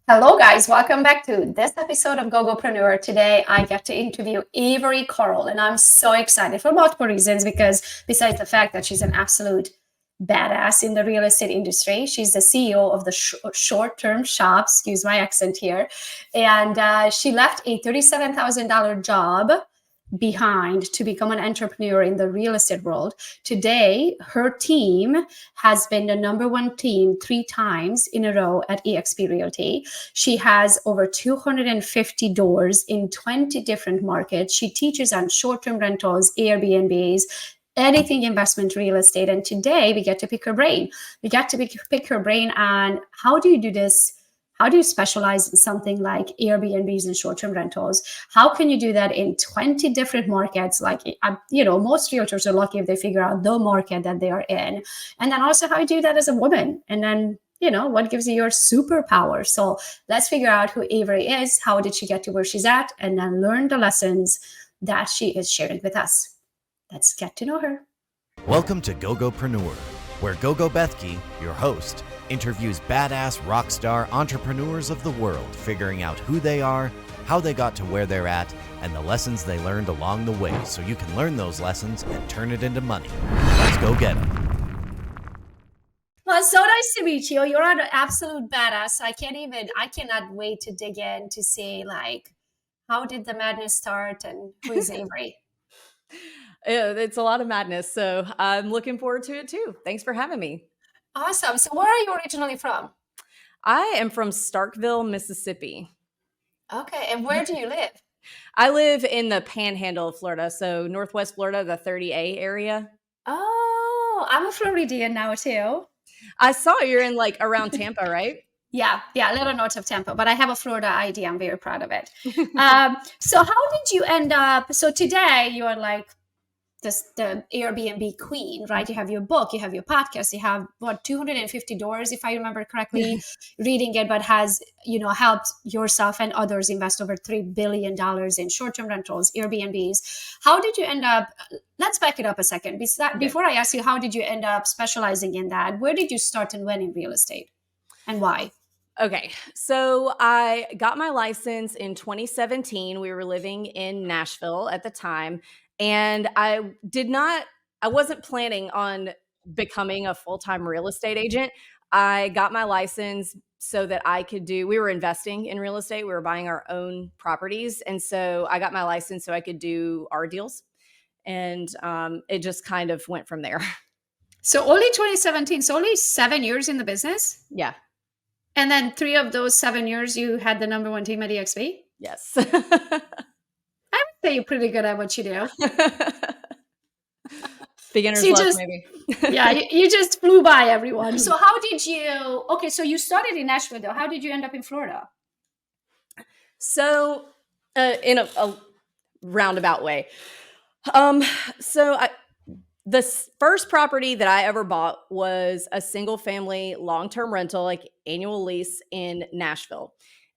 Hello, guys. Welcome back to this episode of Gogopreneur. Today, I get to interview Avery Carl, and I'm so excited for multiple reasons because besides the fact that she's an absolute badass in the real estate industry, she's the CEO of the short-term shop, excuse my accent here, and she left a $37,000 job behind to become an entrepreneur in the real estate world. Today, her team has been the number one team 3 times in a row at eXp Realty. She has over 250 doors in 20 different markets. She teaches on short-term rentals, Airbnbs, anything investment real estate. And today we get to pick her brain. We get to pick her brain on how do you do this? How do you specialize in something like Airbnbs and short-term rentals? How can you do that in 20 different markets? Like, most realtors are lucky if they figure out the market that they are in. And then also how you do that as a woman. And then, what gives you your superpower? So let's figure out who Avery is. How did she get to where she's at? And then learn the lessons that she is sharing with us. Let's get to know her. Welcome to Gogopreneur, where Gogo Bethke, your host, interviews badass rock star entrepreneurs of the world, figuring out who they are, how they got to where they're at, and the lessons they learned along the way so you can learn those lessons and turn it into money. Let's go get them. Well, it's so nice to meet you. You're an absolute badass. I cannot wait to dig in to see, how did the madness start and who is Avery? It's a lot of madness. So I'm looking forward to it too. Thanks for having me. Awesome. So where are you originally from? I am from Starkville, Mississippi. Okay. And where do you live? I live in the panhandle of Florida. So Northwest Florida, the 30A area. Oh, I'm a Floridian now too. I saw you're in around Tampa, right? Yeah, a little north of Tampa, but I have a Florida ID. I'm very proud of it. So how did you end up? So today you are the Airbnb queen, right? You have your book, you have your podcast, you have 250 doors, if I remember correctly, reading it, but has, helped yourself and others invest over $3 billion in short-term rentals, Airbnbs. How did you end up, let's back it up a second. Before I ask you, how did you end up specializing in that? Where did you start and when in real estate and why? Okay. So I got my license in 2017. We were living in Nashville at the time. And I wasn't planning on becoming a full-time real estate agent. I got my license so that we were investing in real estate. We were buying our own properties. And so I got my license so I could do our deals. And it just kind of went from there. So only 2017, so only 7 years in the business? Yeah. And then 3 of those 7 years, you had the number one team at eXp? Yes. I would say you're pretty good at what you do. Beginner's luck, maybe. Yeah, you just flew by everyone. So how did you, so you started in Nashville though. How did you end up in Florida? So in a roundabout way. The first property that I ever bought was a single family long-term rental, annual lease in Nashville.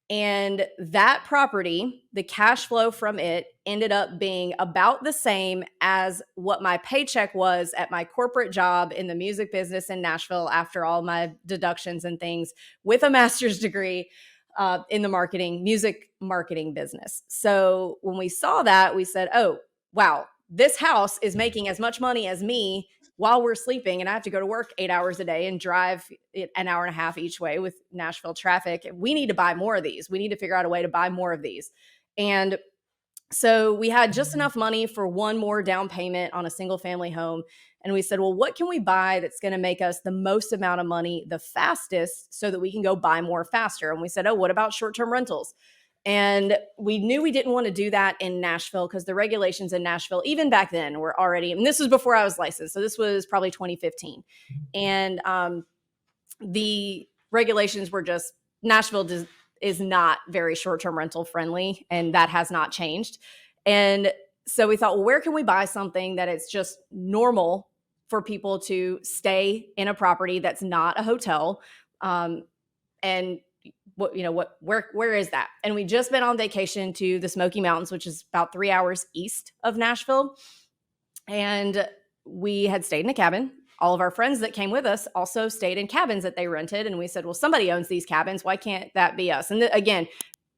And that property, the cash flow from it ended up being about the same as what my paycheck was at my corporate job in the music business in Nashville after all my deductions and things, with a master's degree in the music marketing business. So when we saw that, we said, oh, wow, this house is making as much money as me while we're sleeping, and I have to go to work 8 hours a day and drive an hour and a half each way with Nashville traffic. We need to buy more of these. We need to figure out a way to buy more of these. And so we had just enough money for one more down payment on a single family home. And we said, well, what can we buy that's going to make us the most amount of money the fastest so that we can go buy more faster? And we said, oh, what about short-term rentals? And we knew we didn't want to do that in Nashville because the regulations in Nashville, even back then, were already, and this was before I was licensed. So this was probably 2015. And the regulations were just, Nashville is not very short-term rental friendly, and that has not changed. And so we thought, well, where can we buy something that it's just normal for people to stay in a property that's not a hotel? And where is that? And we just been on vacation to the Smoky Mountains, which is about 3 hours east of Nashville. And we had stayed in a cabin all of our friends that came with us also stayed in cabins that they rented. And we said, well, somebody owns these cabins. Why can't that be us? And again,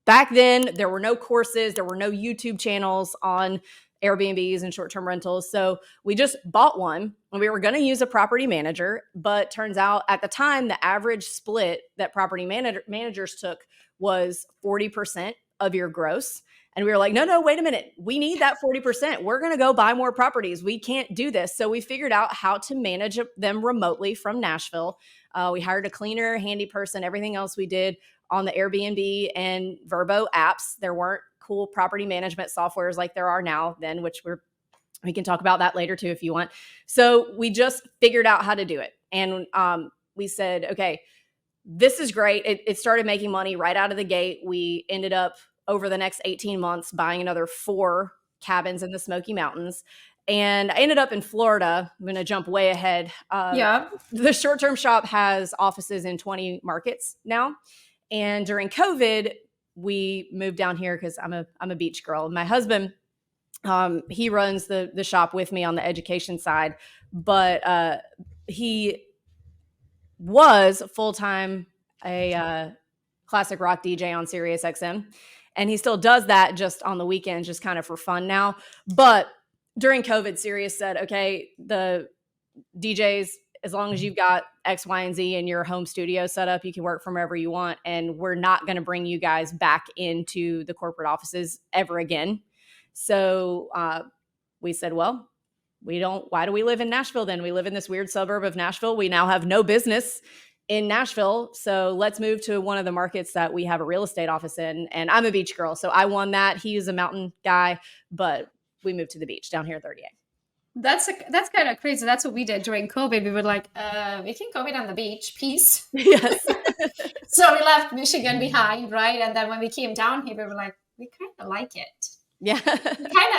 back then, there were no courses, there were no YouTube channels on Airbnbs and short-term rentals. So we just bought one and we were going to use a property manager, but turns out at the time, the average split that property managers took was 40% of your gross. And we were like, no, wait a minute. We need that 40%. We're going to go buy more properties. We can't do this. So we figured out how to manage them remotely from Nashville. We hired a cleaner, handy person, everything else we did on the Airbnb and Vrbo apps. There weren't cool property management softwares like there are now then, which we can talk about that later too if you want. So we just figured out how to do it. And we said, okay, this is great. It started making money right out of the gate. We ended up over the next 18 months buying another 4 cabins in the Smoky Mountains. And I ended up in Florida. I'm going to jump way ahead. The short-term shop has offices in 20 markets now. And during COVID, we moved down here because I'm a beach girl. My husband, he runs the shop with me on the education side, but he was full-time a classic rock DJ on Sirius XM. And he still does that just on the weekends, just kind of for fun now. But during COVID, Sirius said, okay, the DJs, as long as you've got X, Y, and Z in your home studio set up, you can work from wherever you want. And we're not going to bring you guys back into the corporate offices ever again. So we said, well, why do we live in Nashville then? We live in this weird suburb of Nashville. We now have no business in Nashville. So let's move to one of the markets that we have a real estate office in. And I'm a beach girl, so I won that. He's a mountain guy, but we moved to the beach down here in 38. That's kind of crazy. That's what we did during COVID. We were like, we can COVID on the beach, peace. Yes. So we left Michigan behind, right? And then when we came down here, we were like, we kind of like it. Yeah.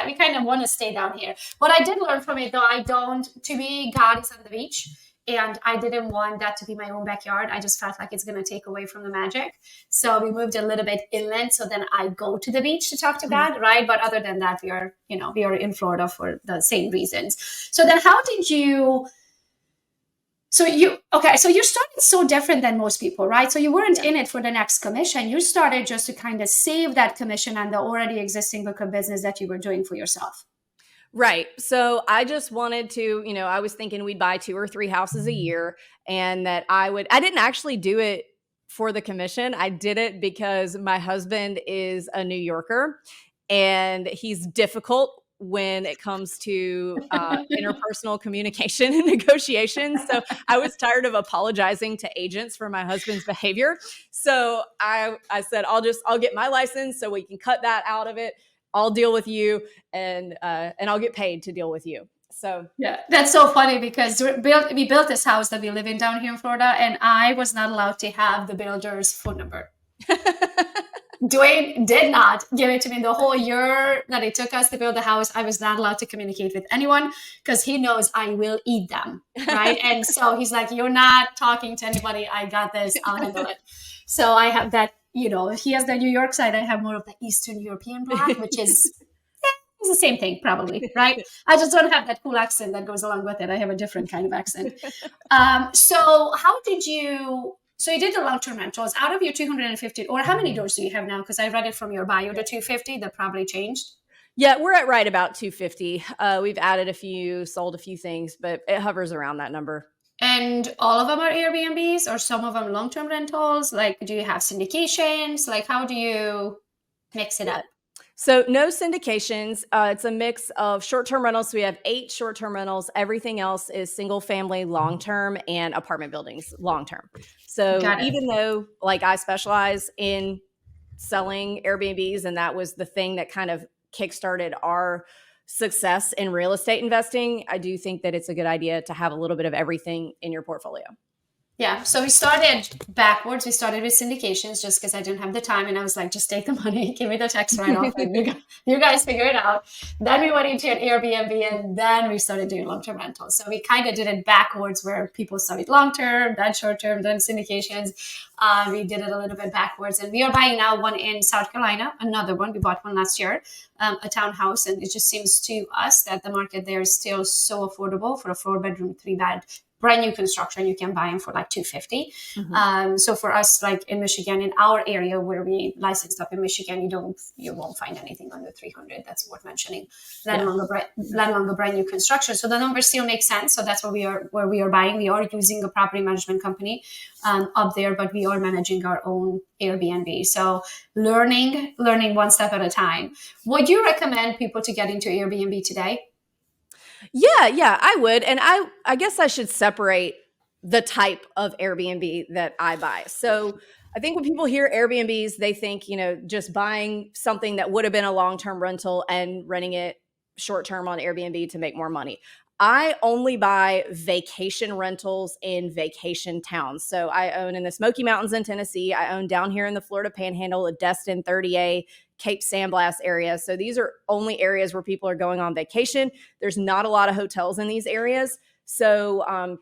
we kind of want to stay down here. What I did learn from it, though, to me, God is on the beach. And I didn't want that to be my own backyard. I just felt like it's going to take away from the magic. So we moved a little bit inland. So then I go to the beach to talk to God, right? But other than that, we are in Florida for the same reasons. So then how did you... So you started so different than most people, right? So you weren't in it for the next commission. You started just to kind of save that commission on the already existing book of business that you were doing for yourself. Right. So I just wanted to, I was thinking we'd buy 2 or 3 houses a year and that I didn't actually do it for the commission. I did it because my husband is a New Yorker and he's difficult when it comes to interpersonal communication and negotiations. So I was tired of apologizing to agents for my husband's behavior. So I said, I'll get my license so we can cut that out of it. I'll deal with you and I'll get paid to deal with you. So yeah, that's so funny because we built this house that we live in down here in Florida and I was not allowed to have the builder's phone number. Dwayne did not give it to me the whole year that it took us to build the house. I was not allowed to communicate with anyone because he knows I will eat them, right? And so he's like, you're not talking to anybody. I got this. I'll handle it. So I have that, he has the New York side. I have more of the Eastern European block, which is it's the same thing probably, right? I just don't have that cool accent that goes along with it. I have a different kind of accent. So how did you... So you did the long-term rentals out of your 250, or how many doors do you have now? Because I read it from your bio, the 250, that probably changed. Yeah, we're at right about 250. We've added a few, sold a few things, but it hovers around that number. And all of them are Airbnbs or some of them long-term rentals? Like, do you have syndications? Like, how do you mix it up? So no syndications. It's a mix of short-term rentals. So we have 8 short-term rentals. Everything else is single-family long-term and apartment buildings long-term. So even though like I specialize in selling Airbnbs and that was the thing that kind of kickstarted our success in real estate investing, I do think that it's a good idea to have a little bit of everything in your portfolio. Yeah. So we started backwards. We started with syndications just because I didn't have the time. And I was like, just take the money, give me the tax write-off, and you guys figure it out. Then we went into an Airbnb and then we started doing long-term rentals. So we kind of did it backwards where people started long-term, then short-term, then syndications. We did it a little bit backwards. And we are buying now one in South Carolina, another one. We bought one last year, a townhouse. And it just seems to us that the market there is still so affordable for a 4-bedroom, 3-bed brand new construction, you can buy them for like 250. Mm-hmm. So for us, like in Michigan, in our area where we licensed up in Michigan, you won't find anything under 300. That's worth mentioning. Let alone a brand new construction. So the numbers still make sense. So that's where we are buying. We are using a property management company up there, but we are managing our own Airbnb. So learning one step at a time. Would you recommend people to get into Airbnb today? Yeah, I would. And I guess I should separate the type of Airbnb that I buy. So I think when people hear Airbnbs, they think, just buying something that would have been a long-term rental and renting it short-term on Airbnb to make more money. I only buy vacation rentals in vacation towns. So I own in the Smoky Mountains in Tennessee. I own down here in the Florida Panhandle, a Destin 30A, Cape San Blas area. So these are only areas where people are going on vacation. There's not a lot of hotels in these areas. So,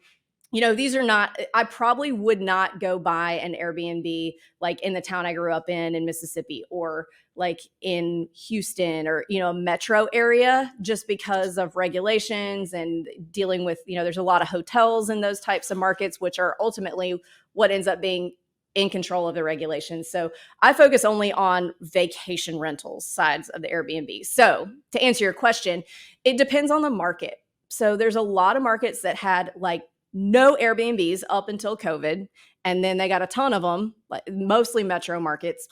these are not, I probably would not go buy an Airbnb like in the town I grew up in Mississippi, or like in Houston, or, a metro area, just because of regulations and dealing with, there's a lot of hotels in those types of markets, which are ultimately what ends up being in control of the regulations. So I focus only on vacation rentals sides of the Airbnb. So to answer your question, it depends on the market. So there's a lot of markets that had like no Airbnbs up until COVID, and then they got a ton of them, like mostly metro markets.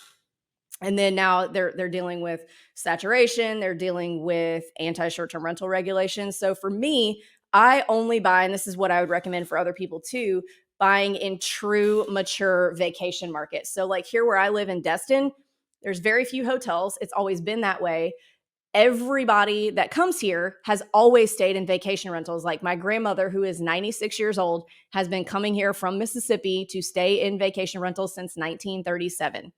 And then now they're dealing with saturation, they're dealing with anti-short-term rental regulations. So for me, I only buy, and this is what I would recommend for other people too, buying in true mature vacation markets. So like here where I live in Destin, there's very few hotels. It's always been that way. Everybody that comes here has always stayed in vacation rentals. Like my grandmother, who is 96 years old, has been coming here from Mississippi to stay in vacation rentals since 1937.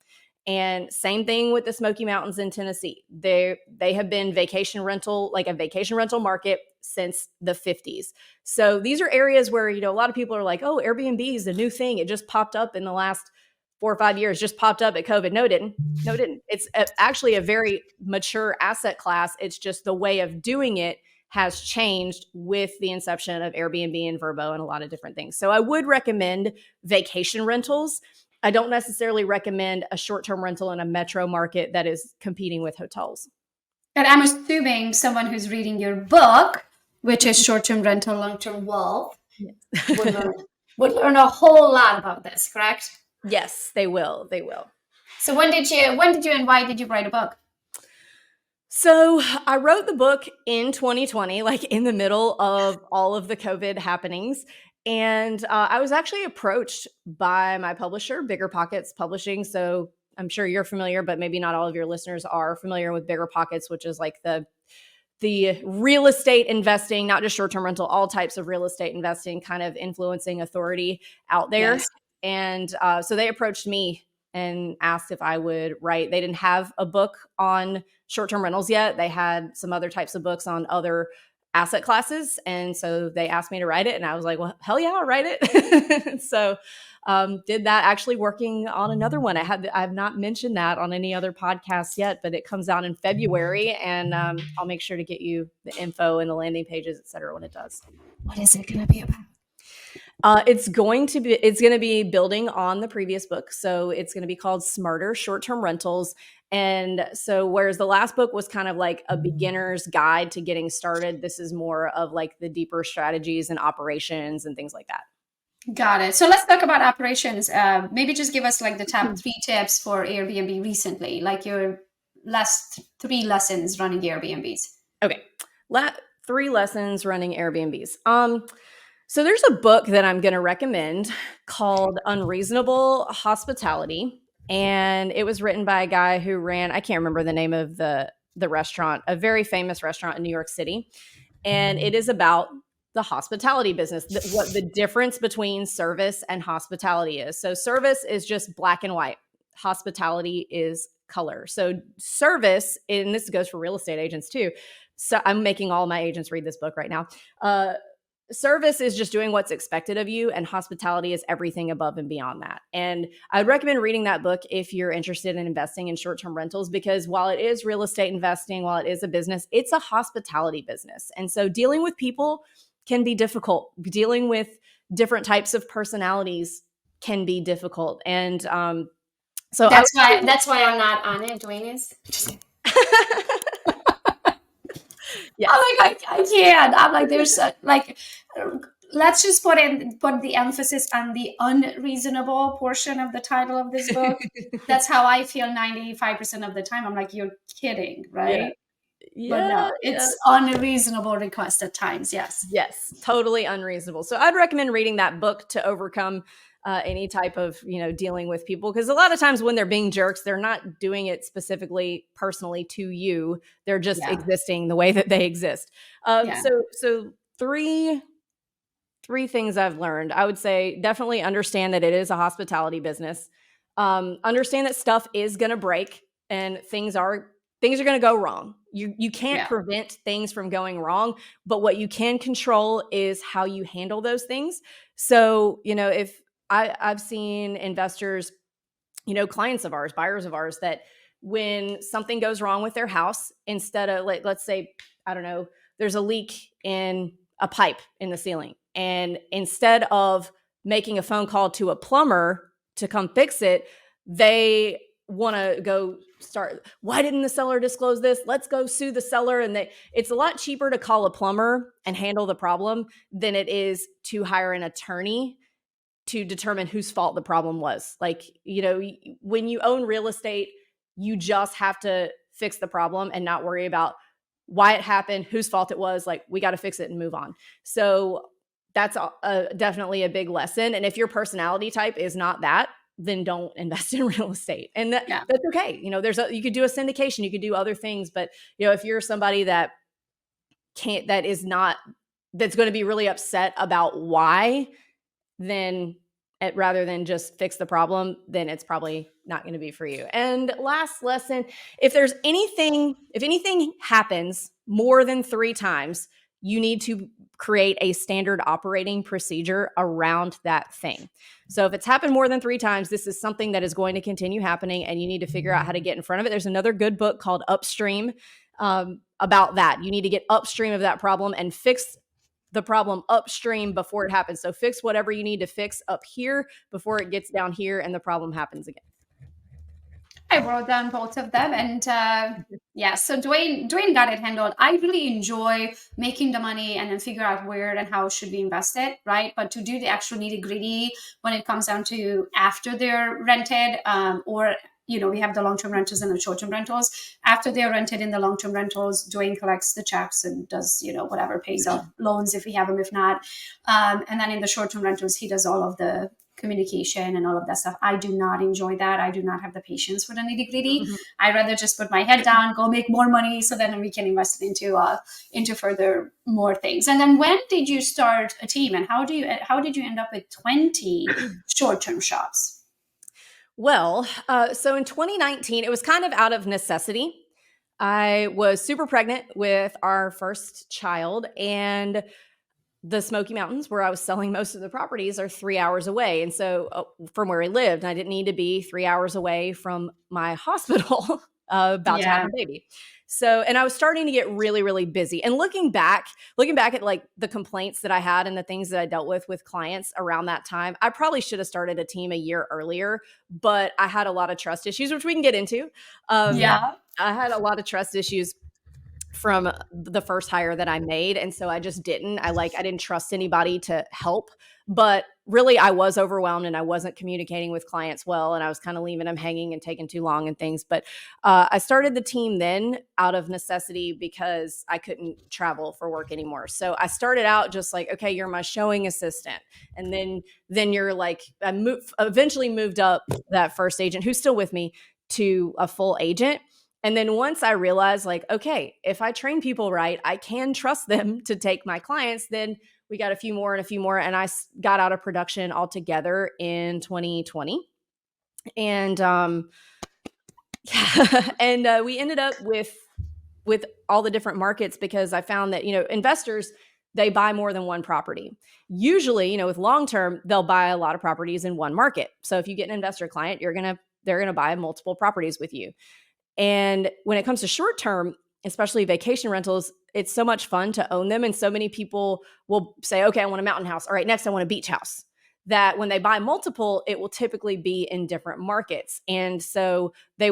And same thing with the Smoky Mountains in Tennessee. They have been vacation rental, like a vacation rental market since the 50s. So these are areas where, a lot of people are like, oh, Airbnb is a new thing. It just popped up in the last 4 or 5 years, just popped up at COVID. No, it didn't. It's actually a very mature asset class. It's just the way of doing it has changed with the inception of Airbnb and Vrbo and a lot of different things. So I would recommend vacation rentals. I don't necessarily recommend a short-term rental in a metro market that is competing with hotels. And I'm assuming someone who's reading your book, which is Short-Term Rental, Long-Term Wealth, would learn a whole lot about this, correct? Yes, they will. So when did you and why did you write a book? So I wrote the book in 2020, like in the middle of all of the COVID happenings. And I was actually approached by my publisher, Bigger Pockets Publishing. So I'm sure you're familiar, but maybe not all of your listeners are familiar with Bigger Pockets, which is like the real estate investing, not just short-term rental, all types of real estate investing kind of influencing authority out there. Yes. And so they approached me and asked if I would write. They didn't have a book on short-term rentals yet. They had some other types of books on other asset classes. And so they asked me to write it. And I was like, well, hell yeah, I'll write it. So did that, actually working on another one. I've not mentioned that on any other podcast yet, but it comes out in February. And I'll make sure to get you the info and the landing pages, et cetera, when it does. What is it going to be about? It's going to be building on the previous book. So it's going to be called Smarter Short-Term Rentals. And so whereas the last book was kind of like a beginner's guide to getting started, this is more of like the deeper strategies and operations and things like that. Got it. So let's talk about operations. Maybe just give us like the top 3 tips for Airbnb recently, like your last 3 lessons running Airbnbs. Okay. 3 lessons running Airbnbs. So there's a book that I'm going to recommend called Unreasonable Hospitality. And it was written by a guy who ran, I can't remember the name of the restaurant, a very famous restaurant in New York City. And it is about the hospitality business, what the difference between service and hospitality is. So service is just black and white. Hospitality is color. So service, and this goes for real estate agents too. So I'm making all my agents read this book right now. Service is just doing what's expected of you, and hospitality is everything above and beyond that. And I would recommend reading that book if you're interested in investing in short-term rentals, because while it is real estate investing, while it is a business, it's a hospitality business. And so dealing with people can be difficult. Dealing with different types of personalities can be difficult. And so that's why I'm not on it. Dwayne is. Yes. I'm like, I can't. I'm like, there's let's just put the emphasis on the unreasonable portion of the title of this book. That's how I feel 95% of the time. I'm like, you're kidding, right? Yeah. But no, it's unreasonable request at times. Yes. Yes, totally unreasonable. So I'd recommend reading that book to overcome any type of, dealing with people. Because a lot of times when they're being jerks, they're not doing it specifically personally to you. They're just existing the way that they exist. So three things I've learned. I would say definitely understand that it is a hospitality business. Understand that stuff is going to break and things are going to go wrong. You can't prevent things from going wrong, but what you can control is how you handle those things. So, if I've seen investors, clients of ours, buyers of ours, that when something goes wrong with their house, instead of let's say, I don't know, there's a leak in a pipe in the ceiling. And instead of making a phone call to a plumber to come fix it, they want to go start, why didn't the seller disclose this? Let's go sue the seller. And it's a lot cheaper to call a plumber and handle the problem than it is to hire an attorney to determine whose fault the problem was. Like, when you own real estate, you just have to fix the problem and not worry about why it happened, whose fault it was. Like, we got to fix it and move on. So that's definitely a big lesson. And if your personality type is not that, then don't invest in real estate. And that's okay. You could do a syndication, you could do other things, but if you're somebody that that's going to be really upset about why, then rather than just fix the problem, then it's probably not going to be for you. And last lesson, if anything happens more than 3 times, you need to create a standard operating procedure around that thing. So if it's happened more than 3 times, this is something that is going to continue happening and you need to figure out how to get in front of it. There's another good book called Upstream about that. You need to get upstream of that problem and fix the problem upstream before it happens. So fix whatever you need to fix up here before it gets down here and the problem happens again. I wrote down both of them, and so Dwayne got it handled. I really enjoy making the money and then figure out where and how should we invest it, right? But to do the actual nitty gritty when it comes down to after they're rented, or we have the long-term rentals and the short-term rentals. After they're rented in the long-term rentals, Dwayne collects the checks and does, whatever, pays off loans if we have them, if not. And then in the short-term rentals, he does all of the communication and all of that stuff. I do not enjoy that. I do not have the patience for the nitty-gritty. I'd rather just put my head down, go make more money, so then we can invest it into further more things. And then when did you start a team, and how did you end up with 20 short-term shops? Well, so in 2019, it was kind of out of necessity. I was super pregnant with our first child, and the Smoky Mountains, where I was selling most of the properties, are 3 hours away. And so from where I lived, I didn't need to be 3 hours away from my hospital about to have a baby. So, and I was starting to get really, really busy. And looking back at like the complaints that I had and the things that I dealt with clients around that time, I probably should have started a team a year earlier, but I had a lot of trust issues, which we can get into. I had a lot of trust issues from the first hire that I made. And so I just didn't. I didn't trust anybody to help. But really, I was overwhelmed and I wasn't communicating with clients well. And I was kind of leaving them hanging and taking too long and things. But I started the team then out of necessity because I couldn't travel for work anymore. So I started out just like, okay, you're my showing assistant. And then you're like, eventually moved up that first agent who's still with me to a full agent. And then once I realized like, okay, if I train people right, I can trust them to take my clients, then we got a few more. And I got out of production altogether in 2020. And and we ended up with all the different markets because I found that, investors, they buy more than one property. Usually, with long-term, they'll buy a lot of properties in one market. So if you get an investor client, they're going to buy multiple properties with you. And when it comes to short term, especially vacation rentals, it's so much fun to own them. And so many people will say, okay, I want a mountain house. All right, next I want a beach house. That when they buy multiple, it will typically be in different markets. And so they'd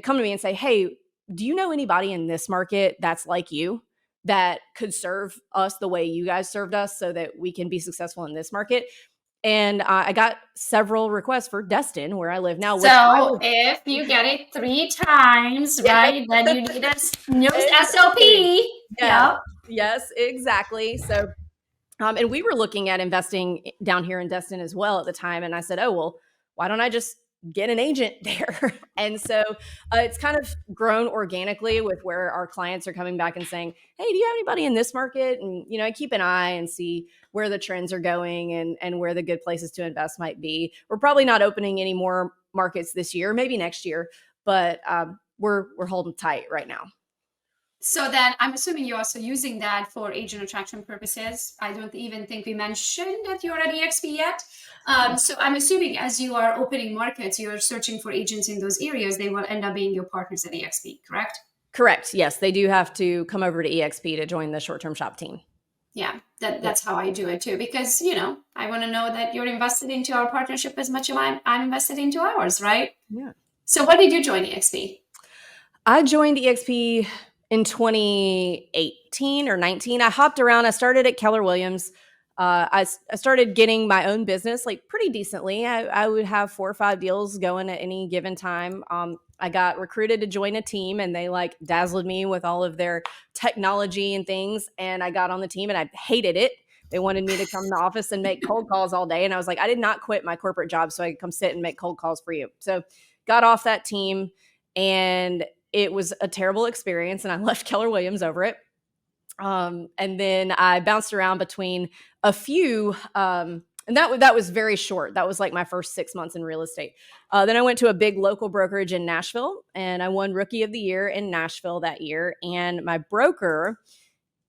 come to me and say, hey, do you know anybody in this market that's like you that could serve us the way you guys served us so that we can be successful in this market? And I got several requests for Destin, where I live now. So if you get it 3 times, right, then you need a new SOP. Yeah. Yes, exactly. So, and we were looking at investing down here in Destin as well at the time. And I said, oh, well, why don't I just get an agent there? And so it's kind of grown organically with where our clients are coming back and saying, hey, do you have anybody in this market? And, I keep an eye and see where the trends are going and where the good places to invest might be. We're probably not opening any more markets this year, maybe next year, but we're holding tight right now. So then I'm assuming you're also using that for agent attraction purposes. I don't even think we mentioned that you're at EXP yet. So I'm assuming as you are opening markets, you're searching for agents in those areas. They will end up being your partners at EXP, correct? Correct. Yes, they do have to come over to EXP to join the short-term shop team. Yeah, that's how I do it too, because, I want to know that you're invested into our partnership as much as I'm invested into ours, right? Yeah. So when did you join EXP? I joined EXP in 2018 or 19. I hopped around. I started at Keller Williams. I started getting my own business like pretty decently. I would have 4 or 5 deals going at any given time. I got recruited to join a team, and they like dazzled me with all of their technology and things. And I got on the team and I hated it. They wanted me to come to the office and make cold calls all day. And I was like, I did not quit my corporate job so I could come sit and make cold calls for you. So got off that team, and it was a terrible experience, and I left Keller Williams over it. And then I bounced around between a few, and that was very short. That was like my first 6 months in real estate. Then I went to a big local brokerage in Nashville, and I won Rookie of the Year in Nashville that year. And my broker,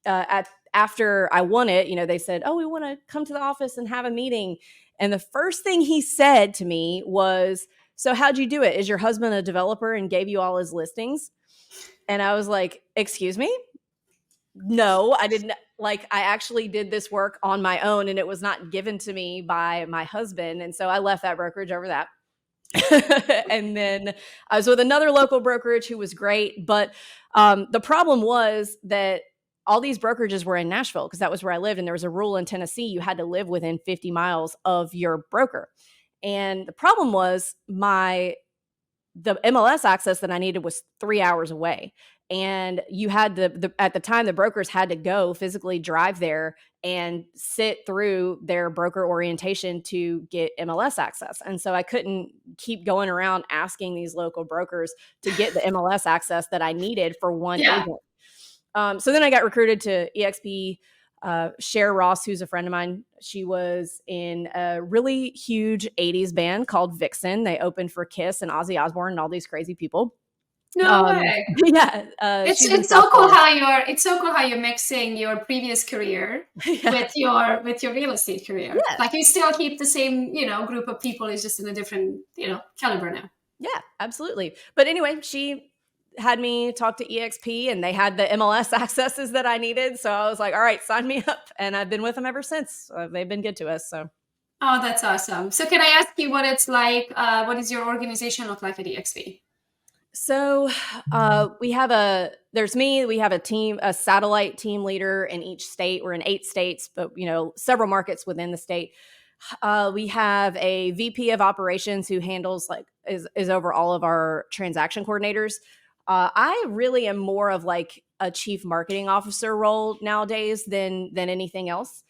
after I won it, they said, oh, we want to come to the office and have a meeting. And the first thing he said to me was, so how'd you do it? Is your husband a developer and gave you all his listings? And I was like, excuse me? No, I didn't. Like, I actually did this work on my own, and it was not given to me by my husband. And so I left that brokerage over that. And then I was with another local brokerage who was great. But the problem was that all these brokerages were in Nashville, because that was where I lived. And there was a rule in Tennessee, you had to live within 50 miles of your broker. And the problem was the MLS access that I needed was 3 hours away. And you had at the time, the brokers had to go physically drive there and sit through their broker orientation to get MLS access. And so I couldn't keep going around asking these local brokers to get the MLS access that I needed for one agent. So then I got recruited to EXP. Cher Ross, who's a friend of mine, she was in a really huge 80s band called Vixen. They opened for Kiss and Ozzy Osbourne and all these crazy people. No way. Yeah. It's so cool how you're mixing your previous career with your real estate career. Yeah. Like you still keep the same, group of people. It's just in a different, caliber now. Yeah, absolutely. But anyway, she had me talk to EXP, and they had the MLS accesses that I needed. So I was like, all right, sign me up. And I've been with them ever since. They've been good to us. So. Oh, that's awesome. So can I ask you what it's like? What does your organization look like at EXP? So we have a team, a satellite team leader in each state. We're in 8 states, but several markets within the state. We have a VP of operations who handles is over all of our transaction coordinators. I really am more of like a chief marketing officer role nowadays than anything else.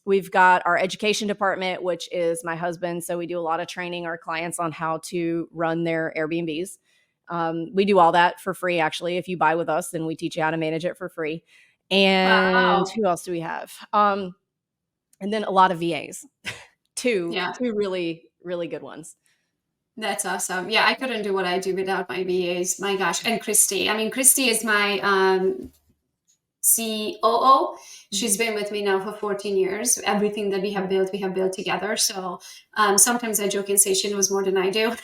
We've got our education department, which is my husband. So we do a lot of training our clients on how to run their Airbnbs. We do all that for free, actually. If you buy with us, then we teach you how to manage it for free. And Who else do we have? And then a lot of VAs, two really, really good ones. That's awesome. Yeah, I couldn't do what I do without my VAs. My gosh. And Christy. I mean, Christy is my COO. She's been with me now for 14 years. Everything that we have built together. So sometimes I joke and say she knows more than I do.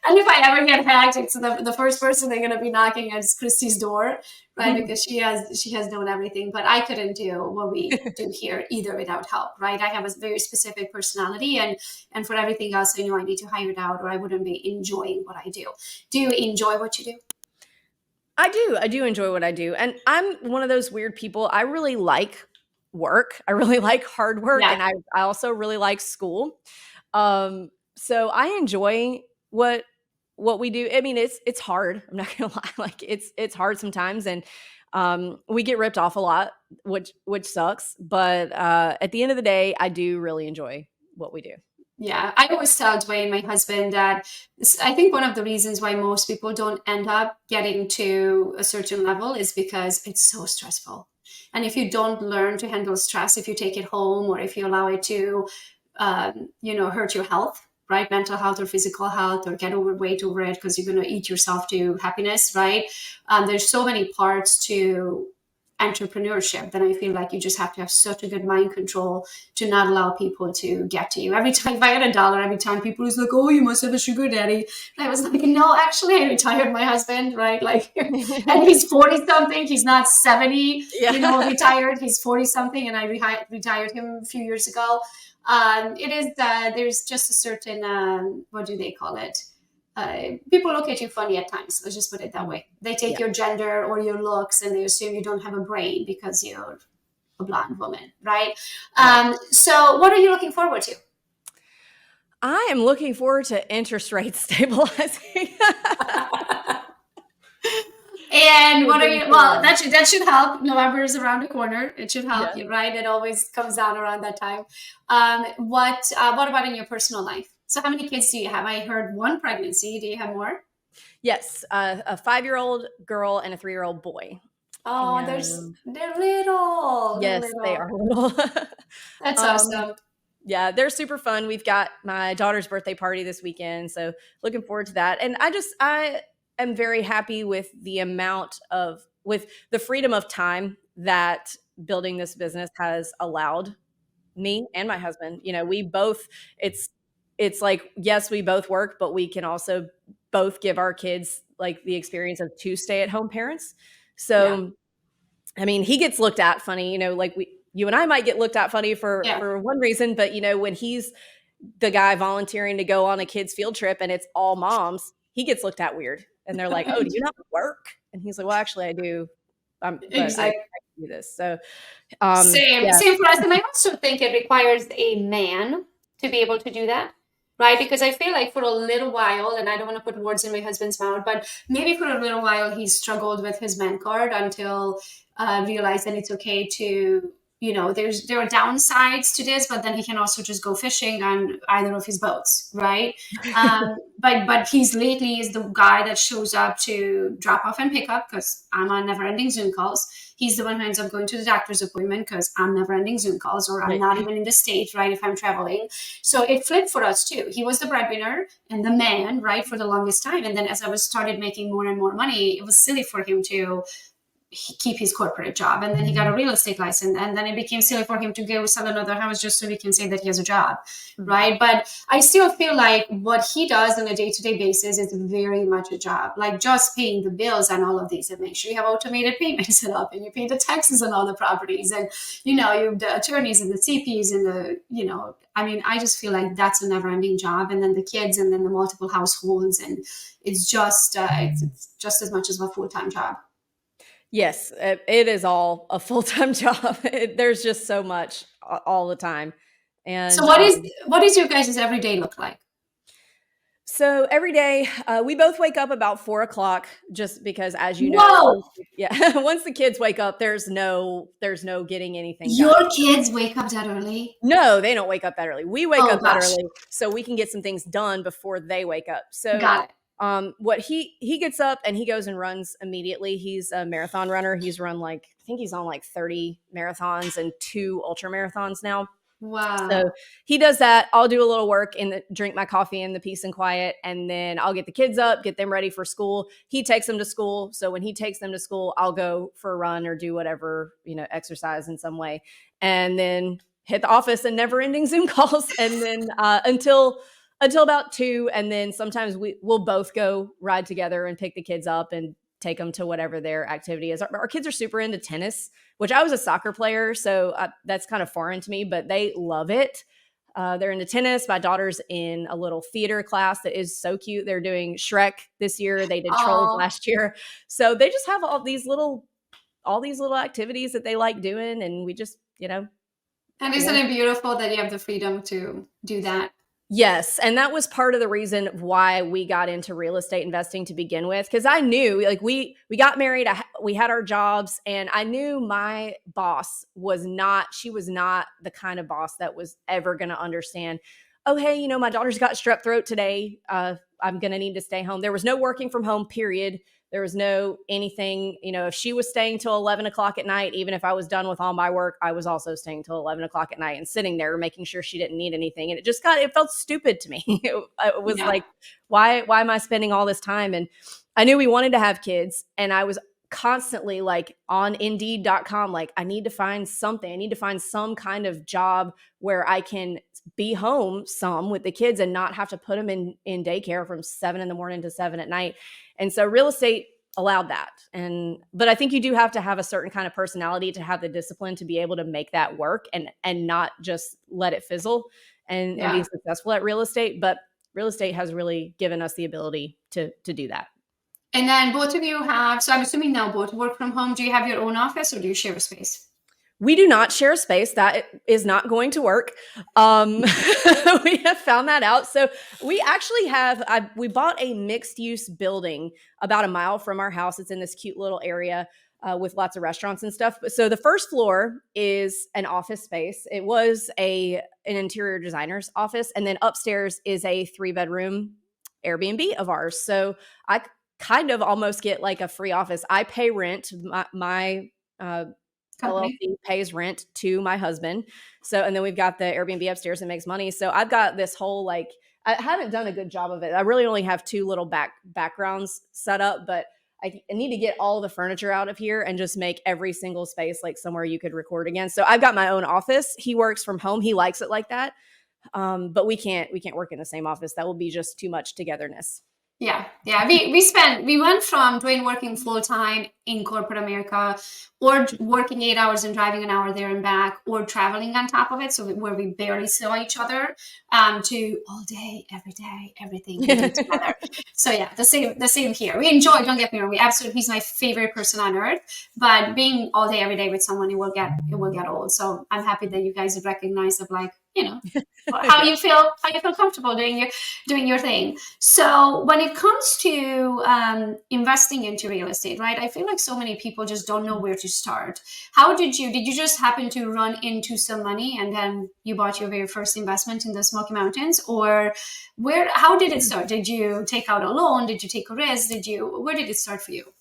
And if I ever get hacked, it's the first person they're gonna be knocking at Christy's door, right? Because she has known everything. But I couldn't do what we do here either without help, right? I have a very specific personality, and for everything else, I know I need to hire it out, or I wouldn't be enjoying what I do. Do you enjoy what you do? I do enjoy what I do. And I'm one of those weird people. I really like work. I really like hard work. Yeah. And I also really like school. So I enjoy what we do. I mean, it's hard. I'm not gonna lie. Like it's hard sometimes. And we get ripped off a lot, which sucks. But at the end of the day, I do really enjoy what we do. Yeah, I always tell Dwayne, my husband, that I think one of the reasons why most people don't end up getting to a certain level is because it's so stressful. And if you don't learn to handle stress, if you take it home or if you allow it to, hurt your health, right? Mental health or physical health, or get overweight over it because you're going to eat yourself to happiness, right? There's so many parts to entrepreneurship, then I feel like you just have to have such a good mind control to not allow people to get to you. Every time, if I had $1, every time people was like, "Oh, you must have a sugar daddy," and I was like, "No, actually, I retired my husband, right? Like, and he's 40 something. He's not 70, Yeah. retired. He's 40 something, and I retired him a few years ago. It is there's just a certain what do they call it? People look at you funny at times. Let's just put it that way. They take your gender or your looks and they assume you don't have a brain because you're a blonde woman, right? So what are you looking forward to? I am looking forward to interest rates stabilizing. And what are you? Well, that should help. November is around the corner. It should help you, right? It always comes down around that time. What about in your personal life? So how many kids do you have? I heard one pregnancy. Do you have more? Yes, a 5-year-old girl and a 3-year-old boy. Oh, And they're little. They're yes, they little. are little. That's awesome. Yeah, they're super fun. We've got my daughter's birthday party this weekend, so looking forward to that. And I am very happy with with the freedom of time that building this business has allowed me and my husband. We both it's like, yes, we both work, but we can also both give our kids like the experience of two stay-at-home parents. So I mean, he gets looked at funny, like you and I might get looked at funny for one reason, but when he's the guy volunteering to go on a kid's field trip and it's all moms, he gets looked at weird. And they're like, "Oh, do you not work?" And he's like, "Well, actually I do. But Exactly. I do this." So same for us. And I also think it requires a man to be able to do that. Right? Because I feel like for a little while, and I don't want to put words in my husband's mouth, but maybe for a little while he struggled with his man card until realized that it's okay to, there are downsides to this, but then he can also just go fishing on either of his boats, right? But he's lately is the guy that shows up to drop off and pick up because I'm on never-ending Zoom calls. He's the one who ends up going to the doctor's appointment because I'm never-ending Zoom calls, or I'm not even in the state, right, if I'm traveling. So it flipped for us too. He was the breadwinner and the man, right, for the longest time. And then as I started making more and more money, it was silly for him to keep his corporate job. And then he got a real estate license. And then it became silly for him to go sell another house just so we can say that he has a job, right? But I still feel like what he does on a day-to-day basis is very much a job, like just paying the bills and all of these, and make sure you have automated payments set up and you pay the taxes on all the properties, and you the attorneys and the CPs and I just feel like that's a never-ending job. And then the kids and then the multiple households, and it's just as much as a full-time job. Yes, it is all a full-time job. There's just so much all the time. And so what is your guys' everyday look like? So every day, we both wake up about 4:00, just because, as you know, once the kids wake up, there's no getting anything done. Your kids wake up that early? No, they don't wake up that early. We wake up that early so we can get some things done before they wake up. So got it. What he gets up and he goes and runs immediately. He's a marathon runner. He's run I think he's on 30 marathons and 2 ultra marathons now. Wow. So he does that. I'll do a little work and drink my coffee in the peace and quiet. And then I'll get the kids up, get them ready for school. He takes them to school. So when he takes them to school, I'll go for a run or do whatever, exercise in some way. And then hit the office and never ending Zoom calls. And then until until about 2. And then sometimes we'll both go ride together and pick the kids up and take them to whatever their activity is. Our kids are super into tennis, which I was a soccer player, so that's kind of foreign to me, but they love it. They're into tennis. My daughter's in a little theater class that is so cute. They're doing Shrek this year. They did Trolls last year. So they just have all these little activities that they like doing. And we just, And isn't it beautiful that you have the freedom to do that? Yes. And that was part of the reason why we got into real estate investing to begin with. Because I knew, like, we got married, we had our jobs, and I knew my boss was not the kind of boss that was ever going to understand, oh, hey, my daughter's got strep throat today. I'm going to need to stay home. There was no working from home, period. There was no anything, if she was staying till 11 o'clock at night, even if I was done with all my work, I was also staying till 11 o'clock at night and sitting there making sure she didn't need anything. And it felt stupid to me. It was like, why am I spending all this time? And I knew we wanted to have kids, and I was constantly like on Indeed.com, like, I need to find something. I need to find some kind of job where I can be home some with the kids and not have to put them in daycare from 7 a.m. to 7 p.m. And so real estate allowed that. But I think you do have to have a certain kind of personality to have the discipline to be able to make that work and not just let it fizzle and be successful at real estate. But real estate has really given us the ability to do that. And then both of you have, so I'm assuming now both work from home. Do you have your own office or do you share a space? We do not share a space. That is not going to work. We have found that out. So we actually we bought a mixed use building about a mile from our house. It's in this cute little area with lots of restaurants and stuff. So the first floor is an office space. It was an interior designer's office. And then upstairs is a 3-bedroom Airbnb of ours. So I kind of almost get like a free office. I pay rent. My LLC pays rent to my husband. So, and then we've got the Airbnb upstairs that makes money. So I've got this whole, I haven't done a good job of it. I really only have 2 little backgrounds set up, but I need to get all the furniture out of here and just make every single space like somewhere you could record again. So I've got my own office. He works from home. He likes it like that. But we can't work in the same office. That will be just too much togetherness. Yeah. We went from working full time in corporate America, or working 8 hours and driving an hour there and back, or traveling on top of it, so where we barely saw each other, to all day, every day, everything together. So yeah, the same here. We enjoy. Don't get me wrong. He's my favorite person on earth. But being all day, every day with someone, it will get old. So I'm happy that you guys have recognized of how you feel comfortable doing your thing. So when it comes to investing into real estate, right? I feel like so many people just don't know where to start. How did you just happen to run into some money and then you bought your very first investment in the Smoky Mountains, or how did it start? Did you take out a loan? Did you take a risk? Where did it start for you?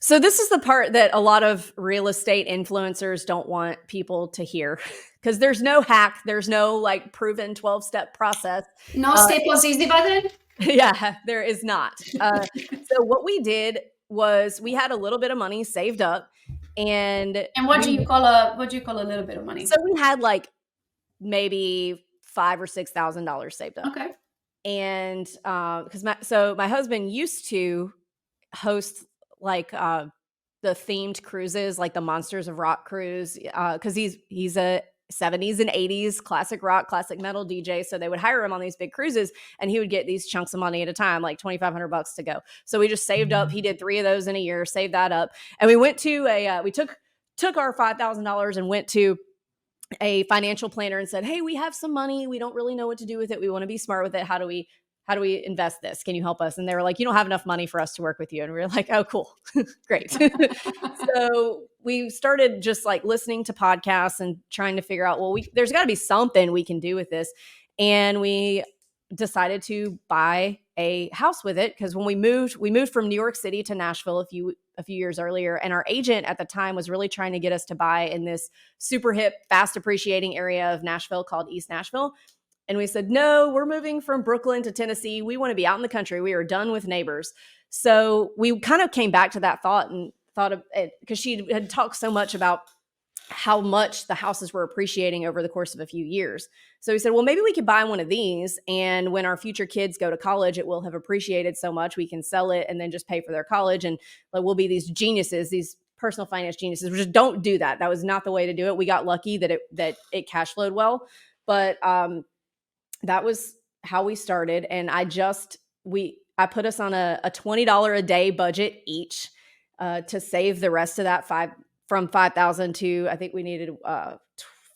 So this is the part that a lot of real estate influencers don't want people to hear, because there's no hack. There's no proven 12-step process. No Staples easy button? Yeah, there is not. So what we did was we had a little bit of money saved up, and what do you call a little bit of money? So we had maybe $5,000 or $6,000 saved up. Okay. And because my husband used to host the themed cruises, like the Monsters of Rock cruise, because he's a 70s and 80s classic rock, classic metal DJ. So they would hire him on these big cruises, and he would get these chunks of money at a time, like $2,500 to go. So we just saved up. He did 3 of those in a year, saved that up, and we went to we took our $5,000 and went to a financial planner and said, "Hey, we have some money. We don't really know what to do with it. We want to be smart with it. How do we invest this? Can you help us?" And they were like, "You don't have enough money for us to work with you." And we were like, "Oh, cool. Great." So we started just listening to podcasts and trying to figure out, there's got to be something we can do with this. And we decided to buy a house with it, because when we moved from New York City to Nashville a few years earlier, and our agent at the time was really trying to get us to buy in this super hip, fast appreciating area of Nashville called East Nashville. And we said, "No, we're moving from Brooklyn to Tennessee. We want to be out in the country. We are done with neighbors." So we kind of came back to that thought and thought of it, because she had talked so much about how much the houses were appreciating over the course of a few years. So we said, well, maybe we could buy one of these. And when our future kids go to college, it will have appreciated so much. We can sell it and then just pay for their college. And like, we'll be these geniuses, these personal finance geniuses. We just don't do that. That was not the way to do it. We got lucky that it cash flowed well. But that was how we started. And I put us on a $20 a day budget each to save the rest of that from 5,000 to, I think we needed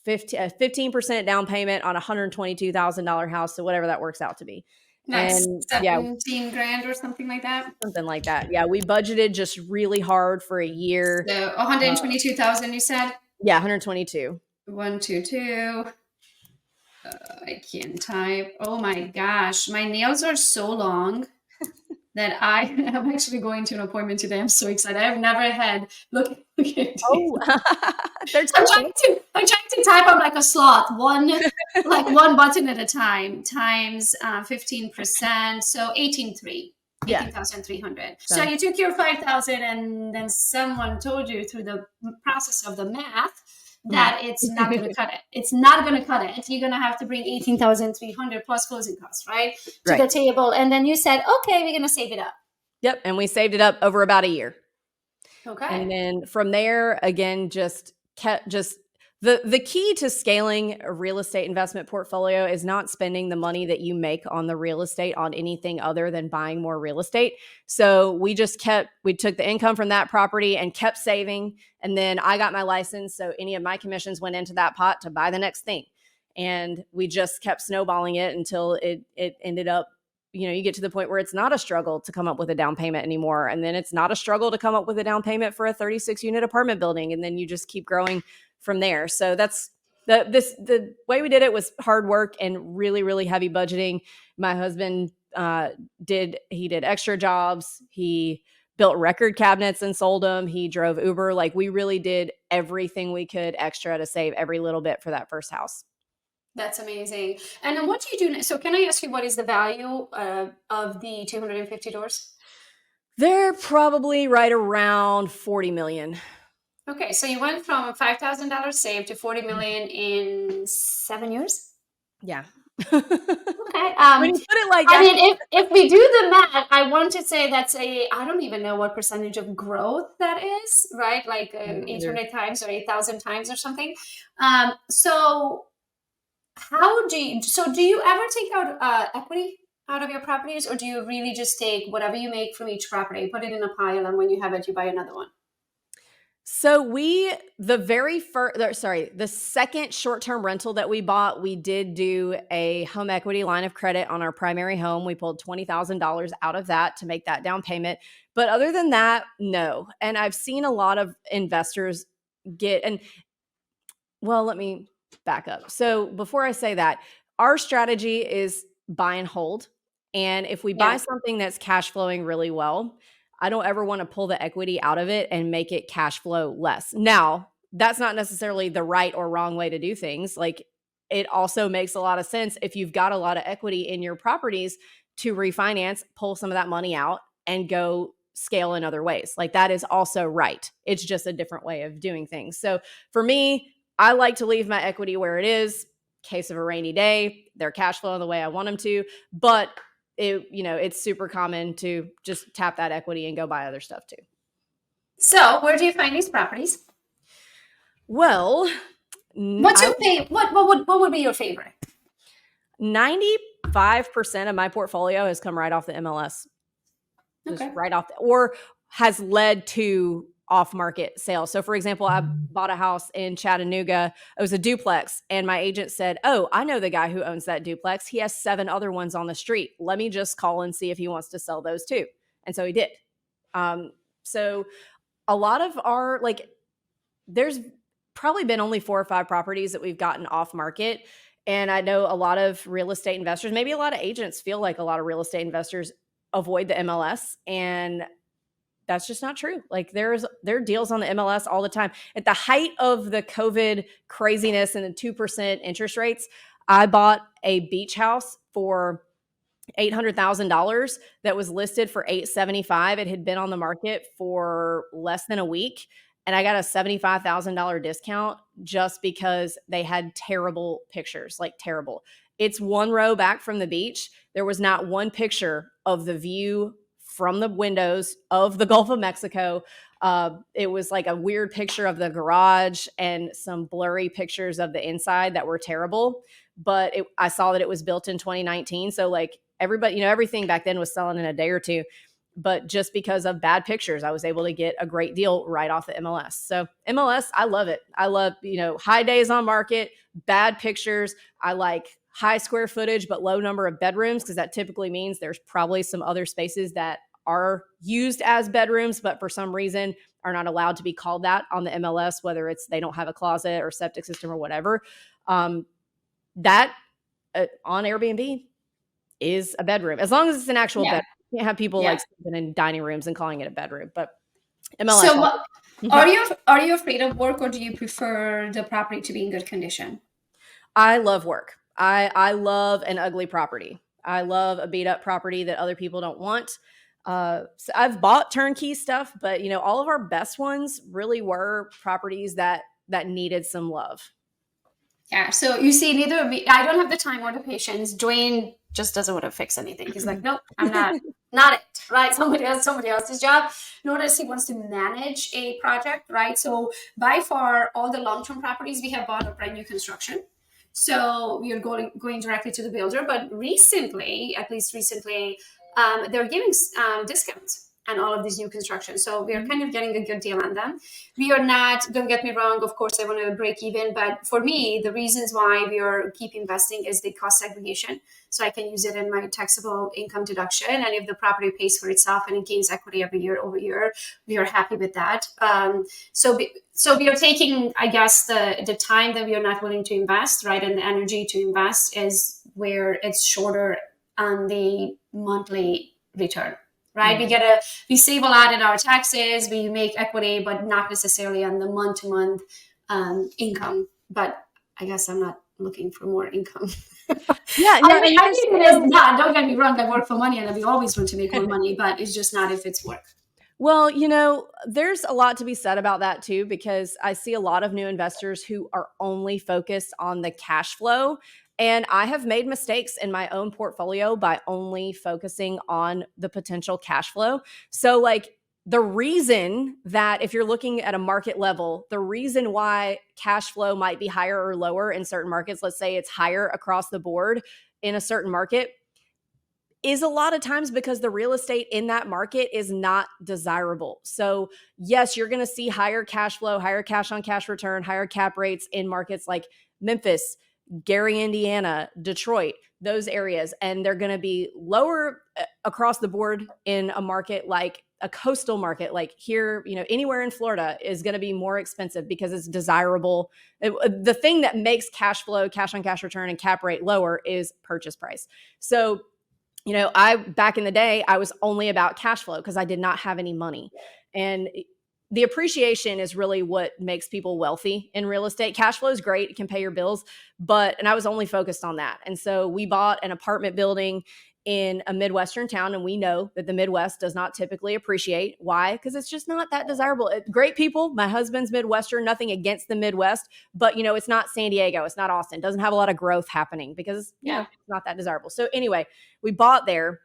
15% down payment on a $122,000 house. So whatever that works out to be. Nice. And 17 grand or something like that. Something like that. Yeah. We budgeted just really hard for a year. So 122,000, you said? Yeah. 122. 122. I can't type. Oh my gosh. My nails are so long that I am actually going to an appointment today. I'm so excited. I've never had look at Oh, I'm trying to type on like a sloth, one button at a time, times 15%. So 18,300. So you took your 5,000 and then someone told you through the process of the math that it's not going to cut it. It's not going to cut it. You're going to have to bring 18,300 plus closing costs, right? To the table. And then you said, okay, we're going to save it up. Yep. And we saved it up over about a year. Okay. And then from there, again, the key to scaling a real estate investment portfolio is not spending the money that you make on the real estate on anything other than buying more real estate. So we took the income from that property and kept saving. And then I got my license. So any of my commissions went into that pot to buy the next thing. And we just kept snowballing it until it ended up, you get to the point where it's not a struggle to come up with a down payment anymore. And then it's not a struggle to come up with a down payment for a 36 unit apartment building. And then you just keep growing from there. So that's the way we did it was hard work and really, really heavy budgeting. My husband did extra jobs. He built record cabinets and sold them. He drove Uber. Like, we really did everything we could extra to save every little bit for that first house. That's amazing. And then what do you do next? So can I ask you, what is the value of the 250 doors? They're probably right around 40 million. Okay. So you went from a $5,000 save to 40 million in 7 years? Yeah. Okay. When you put it like that. I mean, if we do the math, I want to say that's I don't even know what percentage of growth that is, right? Like 800 times or 8,000 times or something. So do you ever take out equity out of your properties, or do you really just take whatever you make from each property, put it in a pile, and when you have it, you buy another one? So the second short-term rental that we bought, we did do a home equity line of credit on our primary home. We pulled $20,000 out of that to make that down payment. But other than that, no. And I've seen a lot of investors let me back up. So before I say that, our strategy is buy and hold. And if we buy something that's cash flowing really well, I don't ever want to pull the equity out of it and make it cash flow less. Now, that's not necessarily the right or wrong way to do things. Like, it also makes a lot of sense if you've got a lot of equity in your properties to refinance, pull some of that money out and go scale in other ways. Like, that is also right. It's just a different way of doing things. So for me, I like to leave my equity where it is. Case of a rainy day, they're cash flowing the way I want them to, but it's super common to just tap that equity and go buy other stuff too. So where do you find these properties? Well, what's your favorite? What would be your favorite? 95% of my portfolio has come right off the MLS. Okay. Just right off or has led to off-market sales. So for example, I bought a house in Chattanooga. It was a duplex. And my agent said, oh, I know the guy who owns that duplex. He has 7 other ones on the street. Let me just call and see if he wants to sell those too. And so he did. So a lot of there's probably been only 4 or 5 properties that we've gotten off market. And I know a lot of real estate investors, maybe a lot of agents feel like a lot of real estate investors avoid the MLS, and that's just not true. Like, there are deals on the MLS all the time. At the height of the COVID craziness and the 2% interest rates, I bought a beach house for $800,000 that was listed for $875. It had been on the market for less than a week, and I got a $75,000 discount just because they had terrible pictures, like terrible. It's one row back from the beach. There was not one picture of the view from the windows of the Gulf of Mexico. It was like a weird picture of the garage and some blurry pictures of the inside that were terrible. But I saw that it was built in 2019. So like everybody, everything back then was selling in a day or two. But just because of bad pictures, I was able to get a great deal right off the MLS. So MLS, I love it. I love, high days on market, bad pictures. I like high square footage, but low number of bedrooms, because that typically means there's probably some other spaces that are used as bedrooms, but for some reason are not allowed to be called that on the MLS, whether it's they don't have a closet or septic system or whatever. That on Airbnb is a bedroom, as long as it's an actual bedroom. You can't have people like sleeping in dining rooms and calling it a bedroom. But MLS. So what, are you afraid of work, or do you prefer the property to be in good condition? I love work. I love an ugly property. I love a beat up property that other people don't want. So I've bought turnkey stuff, but all of our best ones really were properties that needed some love. Yeah. So you see, neither of me, I don't have the time or the patience. Dwayne just doesn't want to fix anything. He's like, nope, I'm not it, right? Somebody else's job. Notice he wants to manage a project, right? So by far, all the long-term properties we have bought are brand new construction. So we are going directly to the builder. But recently, they're giving discounts on all of these new construction. So we are kind of getting a good deal on them. We are not, don't get me wrong, of course, I want to break even. But for me, the reasons why we are keep investing is the cost segregation. So I can use it in my taxable income deduction. And if the property pays for itself and it gains equity every year over year, we are happy with that. So we are taking, I guess, the time that we are not willing to invest, right? And the energy to invest is where it's shorter on the monthly return. Right. Mm-hmm. We save a lot in our taxes. We make equity, but not necessarily on the month-to-month income. But I guess I'm not looking for more income. Yeah. I mean, it is not. Don't get me wrong. I work for money, and we always want to make more money, but it's just not if it's work. Well, there's a lot to be said about that too, because I see a lot of new investors who are only focused on the cash flow. And I have made mistakes in my own portfolio by only focusing on the potential cash flow. So like the reason that if you're looking at a market level, the reason why cash flow might be higher or lower in certain markets, let's say it's higher across the board in a certain market, is a lot of times because the real estate in that market is not desirable. So yes, you're going to see higher cash flow, higher cash on cash return, higher cap rates in markets like Memphis, Gary, Indiana, Detroit, those areas. And they're going to be lower across the board in a market like a coastal market, like here, anywhere in Florida is going to be more expensive because it's desirable. The thing that makes cash flow, cash on cash return, and cap rate lower is purchase price. So, back in the day, I was only about cash flow because I did not have any money. And the appreciation is really what makes people wealthy in real estate. Cash flow is great. It can pay your bills, and I was only focused on that. And so we bought an apartment building in a Midwestern town, and we know that the Midwest does not typically appreciate. Why? Because it's just not that desirable. Great people. My husband's Midwestern, nothing against the Midwest, but it's not San Diego. It's not Austin. It doesn't have a lot of growth happening because it's not that desirable. So anyway, we bought there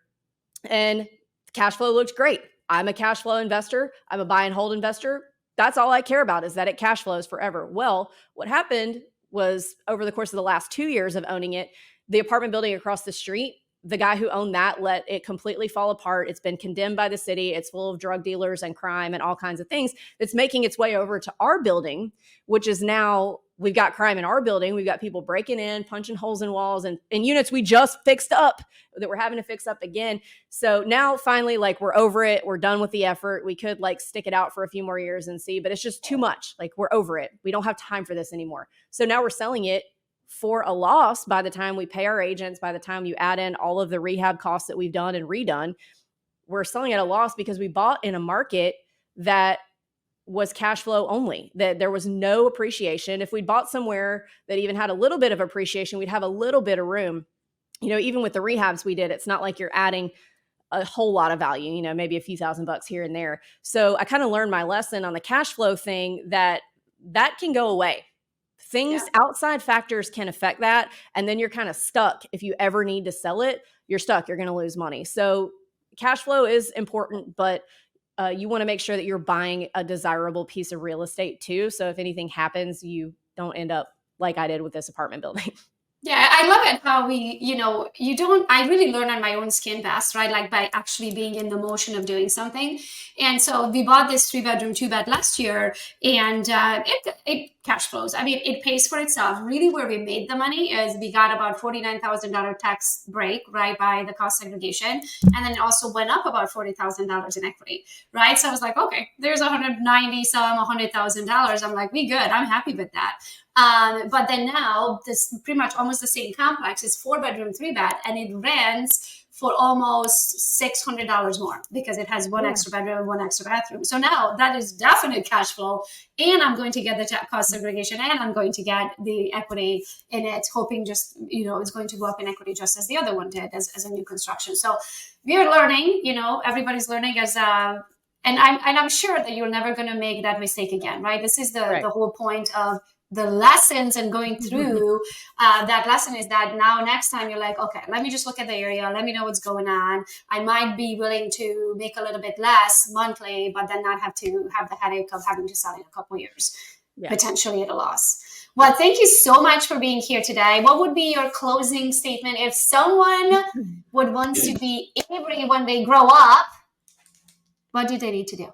and cash flow looked great. I'm a cash flow investor. I'm a buy and hold investor. That's all I care about, is that it cash flows forever. Well, what happened was over the course of the last 2 years of owning it, the apartment building across the street, the guy who owned that let it completely fall apart. It's been condemned by the city. It's full of drug dealers and crime and all kinds of things. It's making its way over to our building, which is now, we've got crime in our building. We've got people breaking in, punching holes in walls and units we just fixed up that we're having to fix up again. So now finally, we're over it. We're done with the effort. We could stick it out for a few more years and see, but it's just too much. We're over it. We don't have time for this anymore. So now we're selling it for a loss by the time we pay our agents, by the time you add in all of the rehab costs that we've done and redone. We're selling at a loss because we bought in a market that was cash flow only, that there was no appreciation. If we bought somewhere that even had a little bit of appreciation, we'd have a little bit of room. Even with the rehabs we did, it's not like you're adding a whole lot of value, you know, maybe a few $1,000 here and there. So I kind of learned my lesson on the cash flow thing that can go away. Things, outside factors can affect that. And then you're kind of stuck. If you ever need to sell it, you're stuck. You're going to lose money. So cash flow is important, but you want to make sure that you're buying a desirable piece of real estate too. So if anything happens, you don't end up like I did with this apartment building. Yeah, I love it how we, I really learn on my own skin best, right? Like by actually being in the motion of doing something. And so we bought this 3-bedroom, 2-bed last year, and it cash flows. I mean, it pays for itself. Really, where we made the money is we got about $49,000 tax break, right, by the cost segregation. And then it also went up about $40,000 in equity, right? So I was like, okay, there's 190 some, $100,000. I'm like, we good. I'm happy with that. But then now this pretty much almost the same complex is 4-bedroom, 3-bed, and it rents for almost $600 more because it has one extra bedroom and one extra bathroom. So now that is definite cash flow, and I'm going to get the cost segregation, and I'm going to get the equity in it, hoping just, it's going to go up in equity just as the other one did as a new construction. So we are learning, everybody's learning and I'm sure that you're never going to make that mistake again, right? This is the whole point of the lessons and going through that lesson is that now next time you're like, okay, let me just look at the area. Let me know what's going on. I might be willing to make a little bit less monthly, but then not have to have the headache of having to sell in a couple of years, potentially at a loss. Well, thank you so much for being here today. What would be your closing statement if someone would want to be Avery when they grow up? What do they need to do?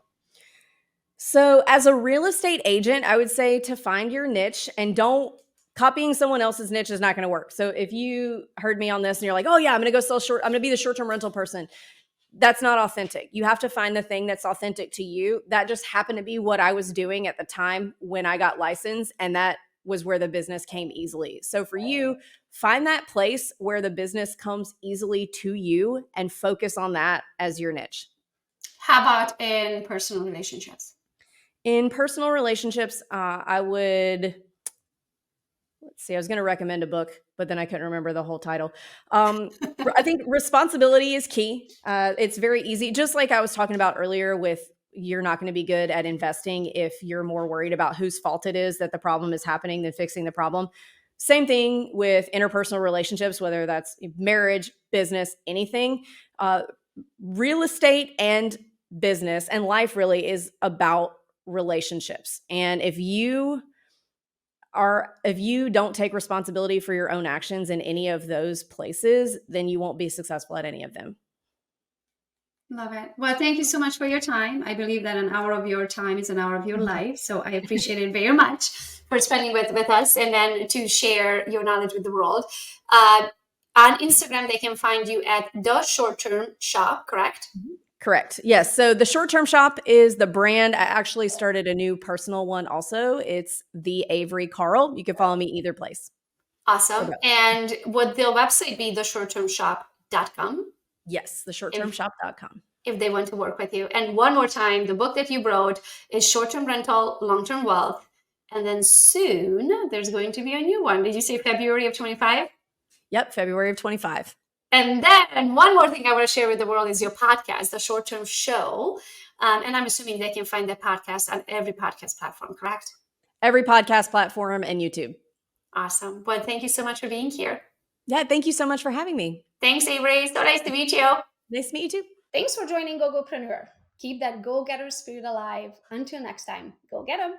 So as a real estate agent, I would say to find your niche, and don't copying someone else's niche is not going to work. So if you heard me on this and you're like, oh yeah, I'm going to go sell I'm going to be the short-term rental person. That's not authentic. You have to find the thing that's authentic to you. That just happened to be what I was doing at the time when I got licensed. And that was where the business came easily. So for you, find that place where the business comes easily to you and focus on that as your niche. How about in personal relationships? In personal relationships, I would, I was going to recommend a book, but then I couldn't remember the whole title. I think responsibility is key. It's very easy. Just like I was talking about earlier with you're not going to be good at investing if you're more worried about whose fault it is that the problem is happening than fixing the problem. Same thing with interpersonal relationships, whether that's marriage, business, anything. Real estate and business and life really is about relationships. And if you don't take responsibility for your own actions in any of those places, then you won't be successful at any of them. Love it. Well, thank you so much for your time. I believe that an hour of your time is an hour of your life. So I appreciate it very much for spending with us and then to share your knowledge with the world. On Instagram, they can find you at The Short Term Shop, correct? Correct. Yes. So the Short Term Shop is the brand. I actually started a new personal one also. It's the Avery Carl. You can follow me either place. Awesome. And would the website be theshorttermshop.com? Yes, theshorttermshop.com. If they want to work with you. And one more time, the book that you wrote is Short-Term Rental, Long-Term Wealth. And then soon there's going to be a new one. Did you say February of 25? Yep, February of 25. And then one more thing I want to share with the world is your podcast, The Short Term Show. And I'm assuming they can find that podcast on every podcast platform, correct? Every podcast platform and YouTube. Awesome. Well, thank you so much for being here. Yeah, thank you so much for having me. Thanks, Avery. So nice to meet you. Nice to meet you too. Thanks for joining Gogopreneur. Keep that go-getter spirit alive. Until next time, go get 'em.